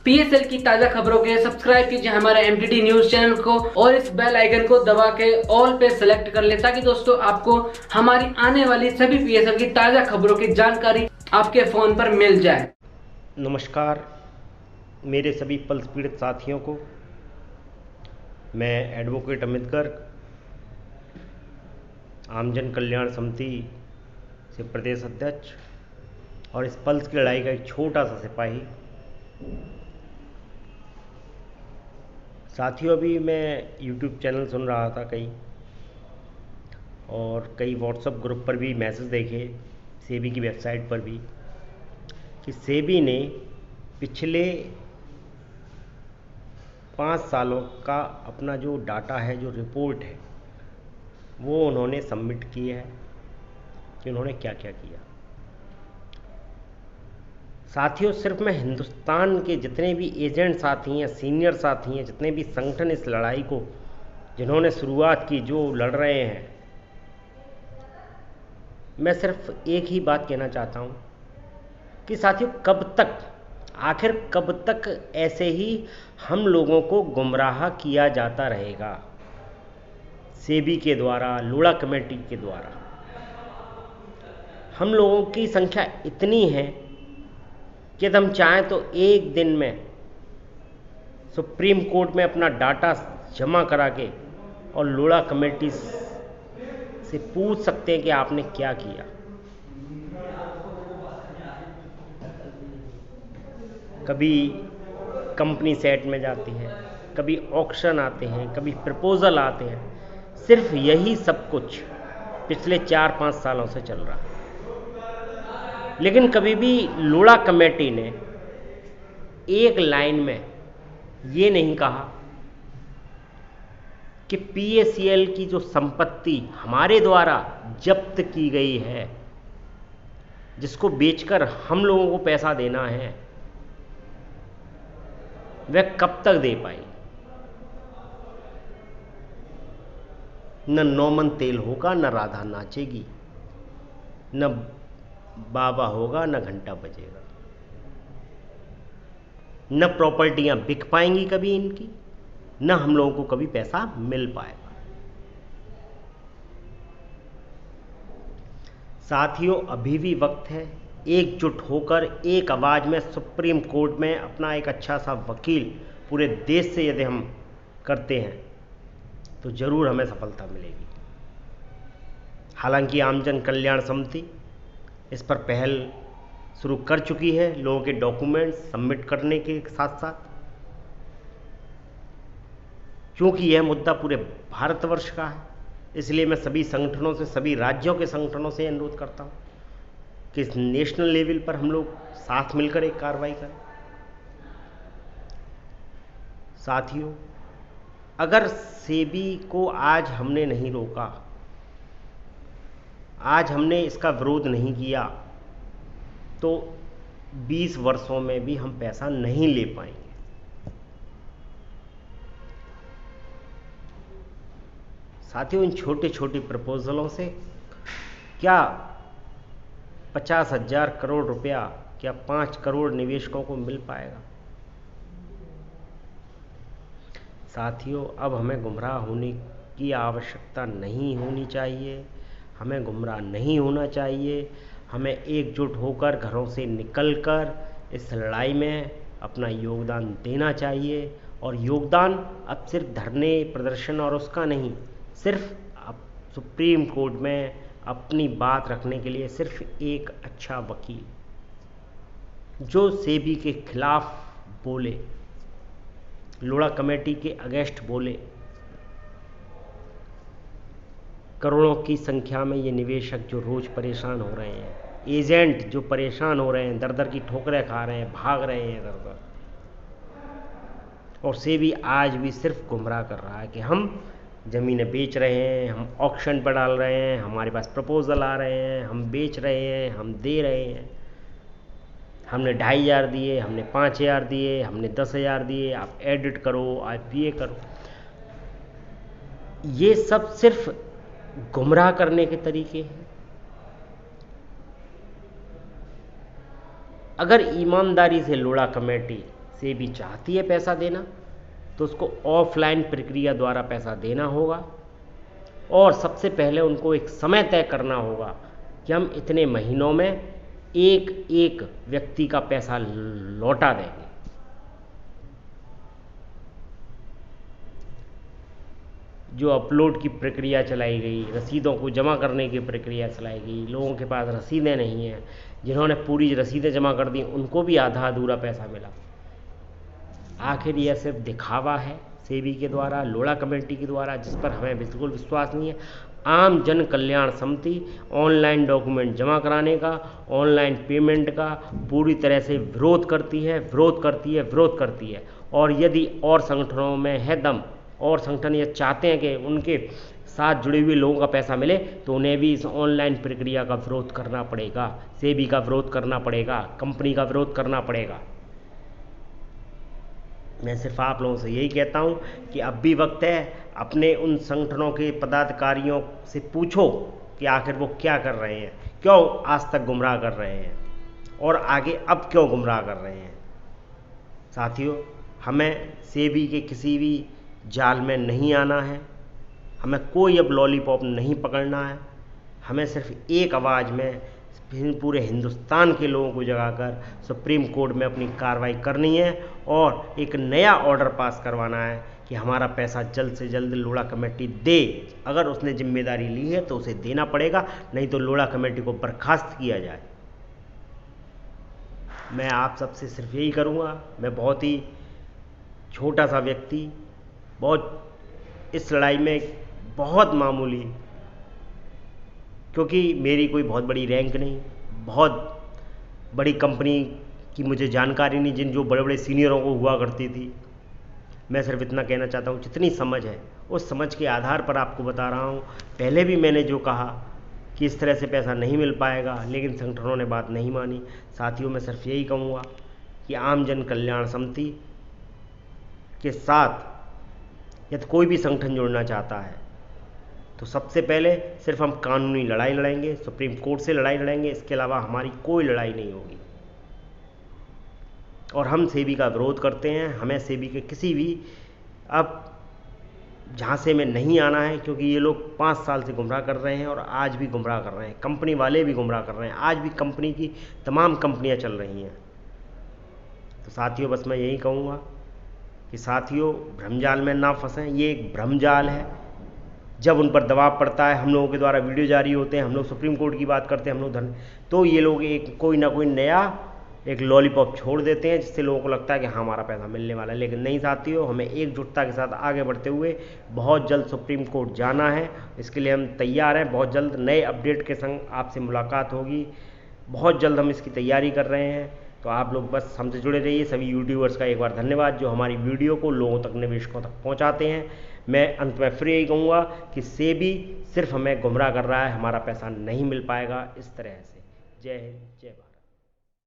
PSL की ताजा खबरों के सब्सक्राइब कीजिए हमारे एमटीटी न्यूज चैनल को और इस बेल आइकन को दबा के ऑल पे सेलेक्ट कर ले, ताकि दोस्तों आपको हमारी आने वाली सभी पीएसएल की ताजा खबरों की जानकारी आपके फोन पर मिल जाए। नमस्कार मेरे सभी पल्स पीड़ित साथियों को। मैं एडवोकेट अमित गर्ग, आमजन कल्याण समिति से प्रदेश अध्यक्ष और इस पल्स की लड़ाई का एक छोटा सा सिपाही। साथियों, अभी मैं यूट्यूब चैनल सुन रहा था कई और कई व्हाट्सएप ग्रुप पर भी मैसेज देखे, सेबी की वेबसाइट पर भी, कि सेबी ने पिछले 5 सालों का अपना जो डाटा है, जो रिपोर्ट है, वो उन्होंने सबमिट की है कि उन्होंने क्या क्या किया। साथियों, सिर्फ मैं हिंदुस्तान के जितने भी एजेंट साथी हैं, सीनियर साथी हैं, जितने भी संगठन इस लड़ाई को जिन्होंने शुरुआत की, जो लड़ रहे हैं, मैं सिर्फ एक ही बात कहना चाहता हूं कि साथियों, आखिर कब तक ऐसे ही हम लोगों को गुमराह किया जाता रहेगा सेबी के द्वारा, लोढ़ा कमेटी के द्वारा। हम लोगों की संख्या इतनी है कि यदि हम चाहें तो एक दिन में सुप्रीम कोर्ट में अपना डाटा जमा करा के और लोढ़ा कमेटी से पूछ सकते हैं कि आपने क्या किया। कभी कंपनी सेट में जाती है, कभी ऑक्शन आते हैं, कभी प्रपोजल आते हैं। सिर्फ यही सब कुछ पिछले 4-5 सालों से चल रहा है। लेकिन कभी भी लोढ़ा कमेटी ने एक लाइन में ये नहीं कहा कि पीएसीएल की जो संपत्ति हमारे द्वारा जब्त की गई है, जिसको बेचकर हम लोगों को पैसा देना है, वह कब तक दे पाएगी। न नौमन तेल होगा, न राधा नाचेगी, न बाबा होगा, न घंटा बजेगा, न प्रॉपर्टियां बिक पाएंगी कभी इनकी, न हम लोगों को कभी पैसा मिल पाएगा। साथियों, अभी भी वक्त है, एकजुट होकर एक आवाज में सुप्रीम कोर्ट में अपना एक अच्छा सा वकील पूरे देश से यदि हम करते हैं तो जरूर हमें सफलता मिलेगी। हालांकि आमजन कल्याण समिति इस पर पहल शुरू कर चुकी है, लोगों के डॉक्यूमेंट्स सबमिट करने के साथ साथ, क्योंकि यह मुद्दा पूरे भारतवर्ष का है। इसलिए मैं सभी संगठनों से, सभी राज्यों के संगठनों से अनुरोध करता हूं कि इस नेशनल लेवल पर हम लोग साथ मिलकर एक कार्रवाई करें। साथियों, अगर सेबी को आज हमने नहीं रोका, आज हमने इसका विरोध नहीं किया, तो 20 वर्षों में भी हम पैसा नहीं ले पाएंगे। साथियों, इन छोटे छोटे प्रपोजलों से क्या 50,000 करोड़ रुपया, क्या 5 करोड़ निवेशकों को मिल पाएगा। साथियों, अब हमें गुमराह होने की आवश्यकता नहीं होनी चाहिए, हमें गुमराह नहीं होना चाहिए। हमें एकजुट होकर, घरों से निकलकर इस लड़ाई में अपना योगदान देना चाहिए। और योगदान अब सिर्फ धरने प्रदर्शन और उसका नहीं, सिर्फ अब सुप्रीम कोर्ट में अपनी बात रखने के लिए सिर्फ एक अच्छा वकील जो सेबी के खिलाफ बोले, लोढ़ा कमेटी के अगेंस्ट बोले। करोड़ों की संख्या में ये निवेशक जो रोज परेशान हो रहे हैं, एजेंट जो परेशान हो रहे हैं, दर दर की ठोकरें खा रहे हैं, भाग रहे हैं दर दर, और सेबी आज भी सिर्फ गुमराह कर रहा है कि हम ज़मीनें बेच रहे हैं, हम ऑक्शन पर डाल रहे हैं, हमारे पास प्रपोजल आ रहे हैं, हम बेच रहे हैं, हम दे रहे हैं, हमने 2,500 दिए, हमने 5,000 दिए, हमने 10,000 दिए, आप एडिट करो, आप ये करो। ये सब सिर्फ गुमराह करने के तरीके हैं। अगर ईमानदारी से लोढ़ा कमेटी सेबी चाहती है पैसा देना तो उसको ऑफलाइन प्रक्रिया द्वारा पैसा देना होगा, और सबसे पहले उनको एक समय तय करना होगा कि हम इतने महीनों में एक एक व्यक्ति का पैसा लौटा देंगे। जो अपलोड की प्रक्रिया चलाई गई, रसीदों को जमा करने की प्रक्रिया चलाई गई, लोगों के पास रसीदें नहीं हैं, जिन्होंने पूरी रसीदें जमा कर दी उनको भी आधा अधूरा पैसा मिला। आखिर यह सिर्फ दिखावा है सेबी के द्वारा, लोढ़ा कमेटी के द्वारा, जिस पर हमें बिल्कुल विश्वास नहीं है। आम जन कल्याण समिति ऑनलाइन डॉक्यूमेंट जमा कराने का, ऑनलाइन पेमेंट का पूरी तरह से विरोध करती है। और यदि और संगठनों में है दम, और संगठन ये चाहते हैं कि उनके साथ जुड़े हुए लोगों का पैसा मिले, तो उन्हें भी इस ऑनलाइन प्रक्रिया का विरोध करना पड़ेगा, सेबी का विरोध करना पड़ेगा, कंपनी का विरोध करना पड़ेगा। मैं सिर्फ आप लोगों से यही कहता हूं कि अब भी वक्त है, अपने उन संगठनों के पदाधिकारियों से पूछो कि आखिर वो क्या कर रहे हैं, क्यों आज तक गुमराह कर रहे हैं, और आगे अब क्यों गुमराह कर रहे हैं। साथियों, हमें सेबी के किसी भी जाल में नहीं आना है, हमें कोई अब लॉलीपॉप नहीं पकड़ना है। हमें सिर्फ एक आवाज़ में पूरे हिंदुस्तान के लोगों को जगाकर सुप्रीम कोर्ट में अपनी कार्रवाई करनी है और एक नया ऑर्डर पास करवाना है कि हमारा पैसा जल्द से जल्द लोढ़ा कमेटी दे। अगर उसने जिम्मेदारी ली है तो उसे देना पड़ेगा, नहीं तो लोढ़ा कमेटी को बर्खास्त किया जाए। मैं आप सबसे सिर्फ यही करूँगा। मैं बहुत ही छोटा सा व्यक्ति, बहुत इस लड़ाई में बहुत मामूली, क्योंकि मेरी कोई बहुत बड़ी रैंक नहीं, बहुत बड़ी कंपनी की मुझे जानकारी नहीं जो बड़े बड़े सीनियरों को हुआ करती थी। मैं सिर्फ इतना कहना चाहता हूँ, जितनी समझ है उस समझ के आधार पर आपको बता रहा हूँ। पहले भी मैंने जो कहा कि इस तरह से पैसा नहीं मिल पाएगा, लेकिन संगठनों ने बात नहीं मानी। साथियों, मैं सिर्फ यही कहूँगा कि आम जन कल्याण समिति के साथ यदि कोई भी संगठन जुड़ना चाहता है तो सबसे पहले सिर्फ हम कानूनी लड़ाई लड़ेंगे, सुप्रीम कोर्ट से लड़ाई लड़ेंगे, इसके अलावा हमारी कोई लड़ाई नहीं होगी। और हम सेबी का विरोध करते हैं। हमें सेबी के किसी भी अब झांसे में नहीं आना है, क्योंकि ये लोग 5 साल से गुमराह कर रहे हैं और आज भी गुमराह कर रहे हैं, कंपनी वाले भी गुमराह कर रहे हैं, आज भी कंपनी की तमाम कंपनियां चल रही हैं। तो साथियों, बस मैं यही कहूँगा कि साथियों, भ्रमजाल में ना फंसें। ये एक भ्रमजाल है। जब उन पर दबाव पड़ता है, हम लोगों के द्वारा वीडियो जारी होते हैं, हम लोग सुप्रीम कोर्ट की बात करते हैं, हम लोग तो ये लोग एक कोई ना कोई नया एक लॉलीपॉप छोड़ देते हैं, जिससे लोगों को लगता है कि हाँ, हमारा पैसा मिलने वाला है। लेकिन नहीं साथियों, हमें एकजुटता के साथ आगे बढ़ते हुए बहुत जल्द सुप्रीम कोर्ट जाना है। इसके लिए हम तैयार हैं। बहुत जल्द नए अपडेट के संग आपसे मुलाकात होगी। बहुत जल्द हम इसकी तैयारी कर रहे हैं। तो आप लोग बस हमसे जुड़े रहिए। सभी यूट्यूबर्स का एक बार धन्यवाद जो हमारी वीडियो को लोगों तक, निवेशकों तक पहुंचाते हैं। मैं अंत में फिर यही कहूँगा कि सेबी सिर्फ हमें गुमराह कर रहा है, हमारा पैसा नहीं मिल पाएगा इस तरह से। जय हिंद, जय भारत।